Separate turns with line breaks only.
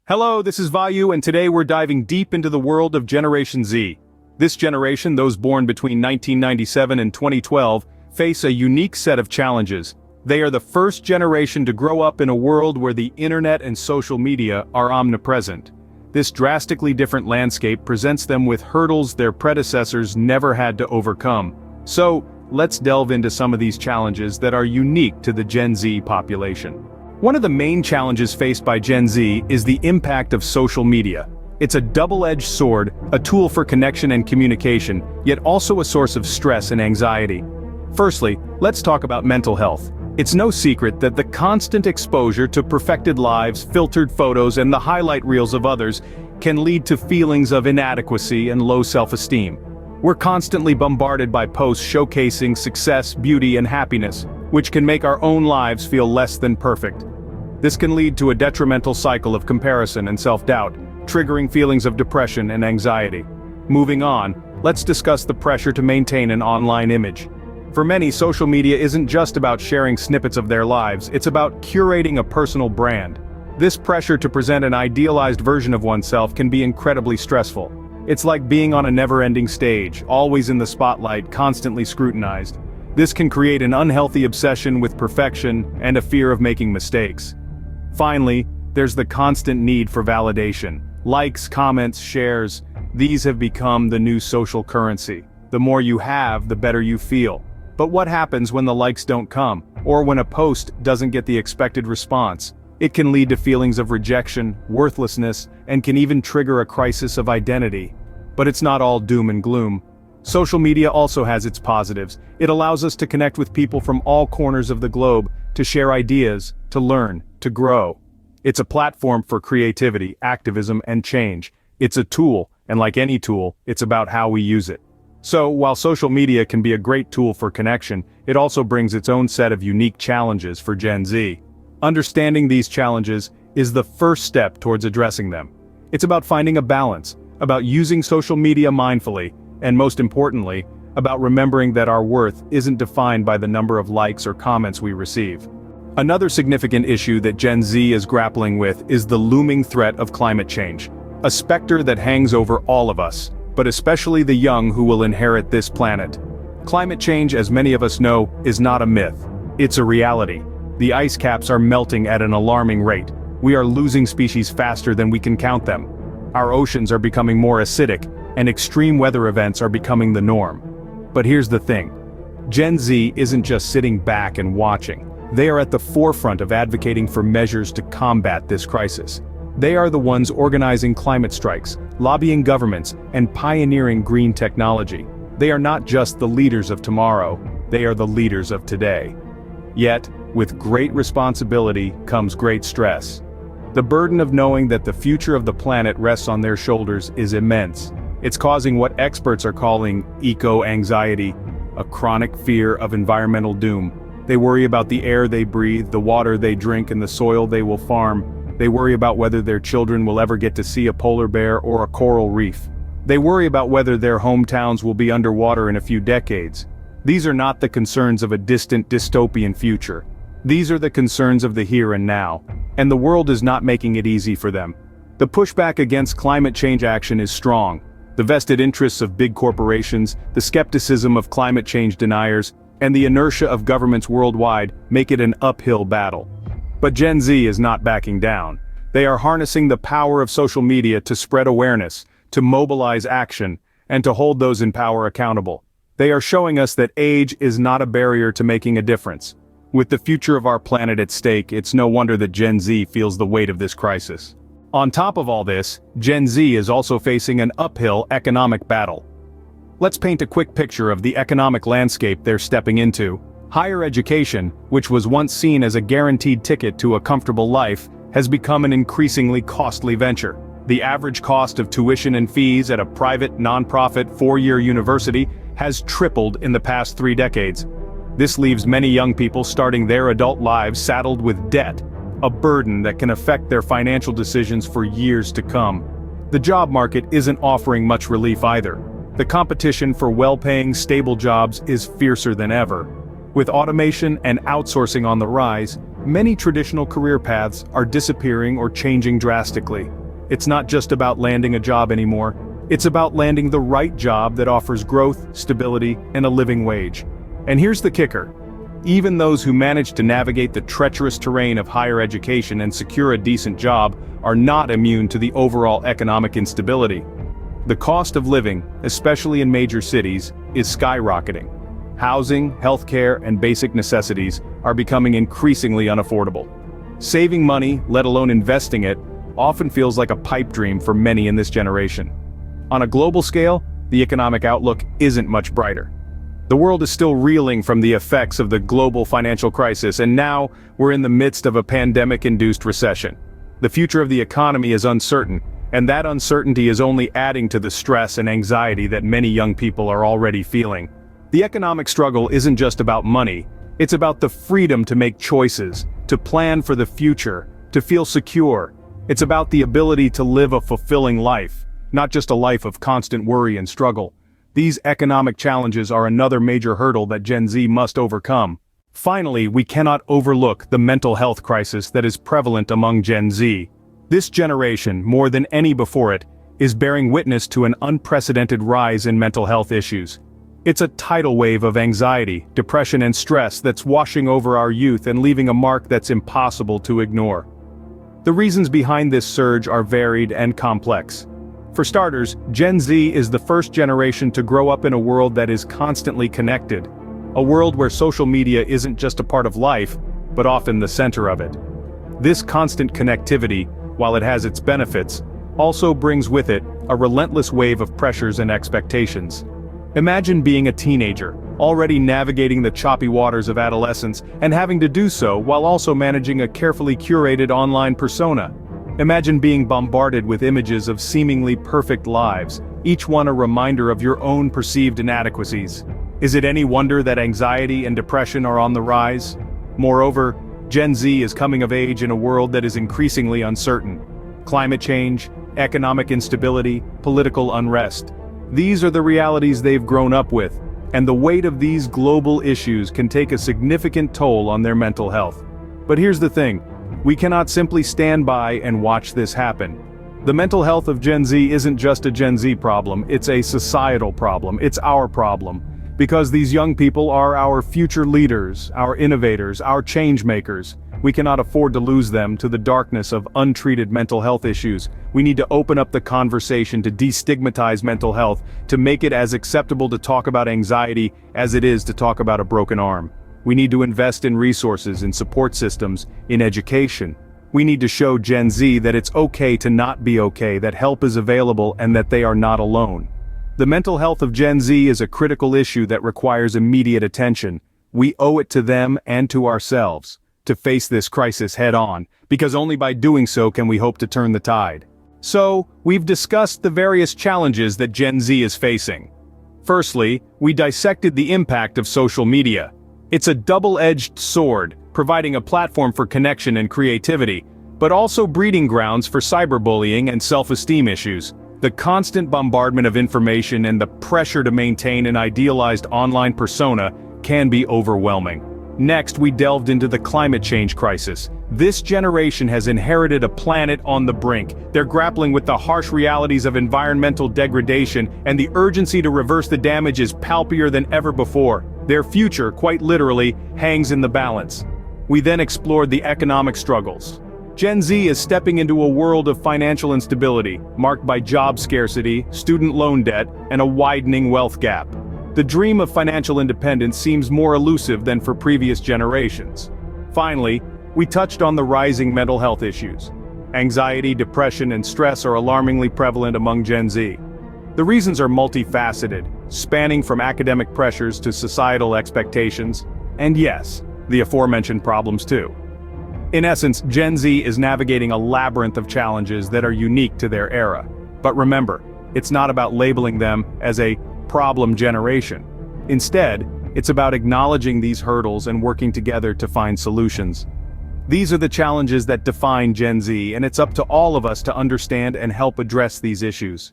Hello, this is Vayu, and today we're diving deep into the world of Generation Z. This generation, those born between 1997 and 2012, face a unique set of challenges. They are the first generation to grow up in a world where the internet and social media are omnipresent. This drastically different landscape presents them with hurdles their predecessors never had to overcome. So, let's delve into some of these challenges that are unique to the Gen Z population. One of the main challenges faced by Gen Z is the impact of social media. It's a double-edged sword, a tool for connection and communication, yet also a source of stress and anxiety. Firstly, let's talk about mental health. It's no secret that the constant exposure to perfected lives, filtered photos, and the highlight reels of others can lead to feelings of inadequacy and low self-esteem. We're constantly bombarded by posts showcasing success, beauty, and happiness, which can make our own lives feel less than perfect. This can lead to a detrimental cycle of comparison and self-doubt, triggering feelings of depression and anxiety. Moving on, let's discuss the pressure to maintain an online image. For many, social media isn't just about sharing snippets of their lives, it's about curating a personal brand. This pressure to present an idealized version of oneself can be incredibly stressful. It's like being on a never-ending stage, always in the spotlight, constantly scrutinized. This can create an unhealthy obsession with perfection and a fear of making mistakes. Finally, there's the constant need for validation. Likes, comments, shares, these have become the new social currency. The more you have, the better you feel. But what happens when the likes don't come, or when a post doesn't get the expected response? It can lead to feelings of rejection, worthlessness, and can even trigger a crisis of identity. But it's not all doom and gloom. Social media also has its positives. It allows us to connect with people from all corners of the globe, to share ideas, to learn, to grow. It's a platform for creativity, activism, and change. It's a tool, and like any tool, it's about how we use it. So, while social media can be a great tool for connection, it also brings its own set of unique challenges for Gen Z. Understanding these challenges is the first step towards addressing them. It's about finding a balance, about using social media mindfully, and most importantly, about remembering that our worth isn't defined by the number of likes or comments we receive. Another significant issue that Gen Z is grappling with is the looming threat of climate change, a specter that hangs over all of us, but especially the young who will inherit this planet. Climate change, as many of us know, is not a myth. It's a reality. The ice caps are melting at an alarming rate. We are losing species faster than we can count them. Our oceans are becoming more acidic, and extreme weather events are becoming the norm. But here's the thing. Gen Z isn't just sitting back and watching. They are at the forefront of advocating for measures to combat this crisis. They are the ones organizing climate strikes, lobbying governments, and pioneering green technology. They are not just the leaders of tomorrow, they are the leaders of today. Yet, with great responsibility comes great stress. The burden of knowing that the future of the planet rests on their shoulders is immense. It's causing what experts are calling eco-anxiety, a chronic fear of environmental doom. They worry about the air they breathe, the water they drink, and the soil they will farm. They worry about whether their children will ever get to see a polar bear or a coral reef. They worry about whether their hometowns will be underwater in a few decades. These are not the concerns of a distant dystopian future. These are the concerns of the here and now, and the world is not making it easy for them. The pushback against climate change action is strong. The vested interests of big corporations, the skepticism of climate change deniers, and the inertia of governments worldwide make it an uphill battle. But Gen Z is not backing down. They are harnessing the power of social media to spread awareness, to mobilize action, and to hold those in power accountable. They are showing us that age is not a barrier to making a difference. With the future of our planet at stake, it's no wonder that Gen Z feels the weight of this crisis. On top of all this, Gen Z is also facing an uphill economic battle. Let's paint a quick picture of the economic landscape they're stepping into. Higher education, which was once seen as a guaranteed ticket to a comfortable life, has become an increasingly costly venture. The average cost of tuition and fees at a private, nonprofit, four-year university has tripled in the past 3 decades. This leaves many young people starting their adult lives saddled with debt, a burden that can affect their financial decisions for years to come. The job market isn't offering much relief either. The competition for well-paying, stable jobs is fiercer than ever. With automation and outsourcing on the rise, Many traditional career paths are disappearing or changing drastically. It's not just about landing a job anymore. It's about landing the right job that offers growth, stability, and a living wage. And here's the kicker. Even those who manage to navigate the treacherous terrain of higher education and secure a decent job are not immune to the overall economic instability. The cost of living, especially in major cities, is skyrocketing. Housing, healthcare, and basic necessities are becoming increasingly unaffordable. Saving money, let alone investing it, often feels like a pipe dream for many in this generation. On a global scale, the economic outlook isn't much brighter. The world is still reeling from the effects of the global financial crisis, and now we're in the midst of a pandemic-induced recession. The future of the economy is uncertain, and that uncertainty is only adding to the stress and anxiety that many young people are already feeling. The economic struggle isn't just about money, it's about the freedom to make choices, to plan for the future, to feel secure. It's about the ability to live a fulfilling life, not just a life of constant worry and struggle. These economic challenges are another major hurdle that Gen Z must overcome. Finally, we cannot overlook the mental health crisis that is prevalent among Gen Z. This generation, more than any before it, is bearing witness to an unprecedented rise in mental health issues. It's a tidal wave of anxiety, depression, and stress that's washing over our youth and leaving a mark that's impossible to ignore. The reasons behind this surge are varied and complex. For starters, Gen Z is the first generation to grow up in a world that is constantly connected. A world where social media isn't just a part of life, but often the center of it. This constant connectivity, while it has its benefits, also brings with it a relentless wave of pressures and expectations. Imagine being a teenager, already navigating the choppy waters of adolescence and having to do so while also managing a carefully curated online persona. Imagine being bombarded with images of seemingly perfect lives, each one a reminder of your own perceived inadequacies. Is it any wonder that anxiety and depression are on the rise? Moreover, Gen Z is coming of age in a world that is increasingly uncertain. Climate change, economic instability, political unrest. These are the realities they've grown up with, and the weight of these global issues can take a significant toll on their mental health. But here's the thing, we cannot simply stand by and watch this happen. The mental health of Gen Z isn't just a Gen Z problem, it's a societal problem, it's our problem. Because these young people are our future leaders, our innovators, our change makers. We cannot afford to lose them to the darkness of untreated mental health issues. We need to open up the conversation to destigmatize mental health, to make it as acceptable to talk about anxiety as it is to talk about a broken arm. We need to invest in resources, in support systems, in education. We need to show Gen Z that it's okay to not be okay, that help is available and that they are not alone. The mental health of Gen Z is a critical issue that requires immediate attention. We owe it to them and to ourselves to face this crisis head-on, because only by doing so can we hope to turn the tide. So, we've discussed the various challenges that Gen Z is facing. Firstly, we dissected the impact of social media. It's a double-edged sword, providing a platform for connection and creativity, but also breeding grounds for cyberbullying and self-esteem issues. The constant bombardment of information and the pressure to maintain an idealized online persona can be overwhelming. Next, we delved into the climate change crisis. This generation has inherited a planet on the brink. They're grappling with the harsh realities of environmental degradation, and the urgency to reverse the damage is palpier than ever before. Their future, quite literally, hangs in the balance. We then explored the economic struggles. Gen Z is stepping into a world of financial instability, marked by job scarcity, student loan debt, and a widening wealth gap. The dream of financial independence seems more elusive than for previous generations. Finally, we touched on the rising mental health issues. Anxiety, depression, and stress are alarmingly prevalent among Gen Z. The reasons are multifaceted, spanning from academic pressures to societal expectations, and yes, the aforementioned problems too. In essence, Gen Z is navigating a labyrinth of challenges that are unique to their era. But remember, it's not about labeling them as a problem generation. Instead, it's about acknowledging these hurdles and working together to find solutions. These are the challenges that define Gen Z, and it's up to all of us to understand and help address these issues.